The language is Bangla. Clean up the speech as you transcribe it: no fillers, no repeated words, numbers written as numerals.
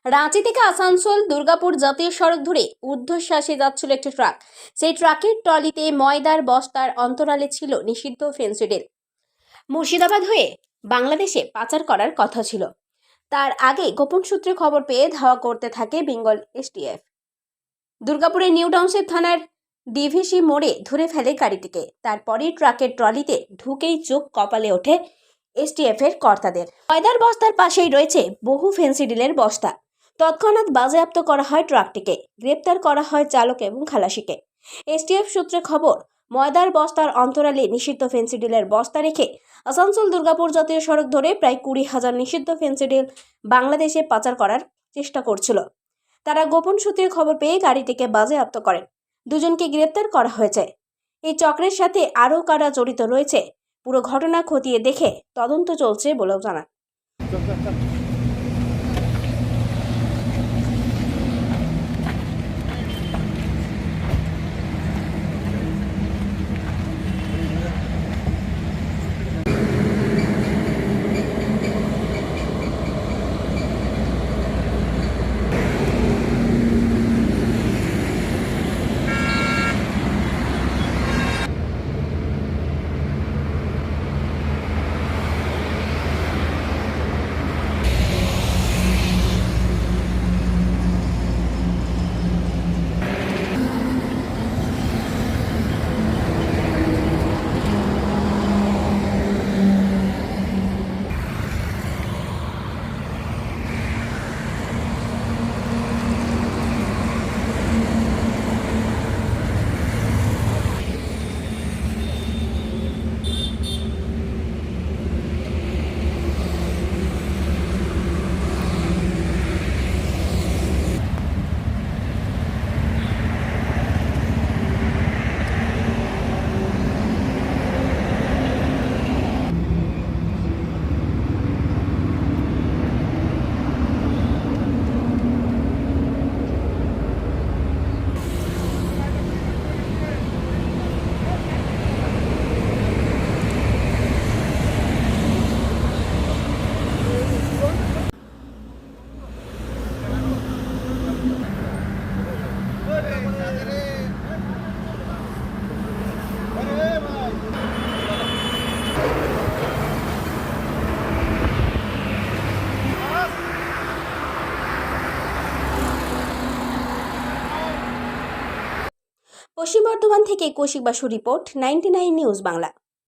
রাঁচি থেকে আসানসোল দুর্গাপুর জাতীয় সড়ক ধরে ঊর্ধ্বশ্বাসে যাচ্ছিল একটি ট্রাক। সেই ট্রাকের ট্রলিতে ময়দার বস্তার অন্তরালে ছিল নিষিদ্ধ ফেন্সিডিল। মুর্শিদাবাদ হয়ে বাংলাদেশে পাচার করার কথা ছিল। তার আগে গোপন সূত্রে খবর পেয়ে ধাওয়া করতে থাকে বেঙ্গল এসটিএফ। দুর্গাপুরের নিউ টাউনশিপ থানার ডিভিসি মোড়ে ধরে ফেলে গাড়িটিকে। তারপরেই ট্রাকের ট্রলিতে ঢুকেই চোখ কপালে ওঠে এসটিএফ এর কর্তাদের। ময়দার বস্তার পাশেই রয়েছে বহু ফেন্সিডিলের বস্তা। তৎক্ষণাৎ বাজেয়াপ্ত করা হয় ট্রাকটিকে। গ্রেপ্তার করা হয় চালক এবং খালাসিকে। এসটিএফ সূত্রে খবর, ময়দার বস্তার অন্তরালে নিষিদ্ধ ফেন্সিডিলের বস্তা রেখে আসানসোল দুর্গাপুর জাতীয় সড়ক ধরে প্রায় 20,000 নিষিদ্ধ ফেন্সিডিল বাংলাদেশে পাচার করার চেষ্টা করছিল। তারা গোপন সূত্রে খবর পেয়ে গাড়িটিকে বাজেয়াপ্ত করেন। দুজনকে গ্রেপ্তার করা হয়েছে। এই চক্রের সাথে আরও কারা জড়িত রয়েছে পুরো ঘটনা খতিয়ে দেখে তদন্ত চলছে বলেও জানান। পশ্চিম বর্ধমান থেকে কৌশিক বাসু রিপোর্ট, 99 নিউজ বাংলা।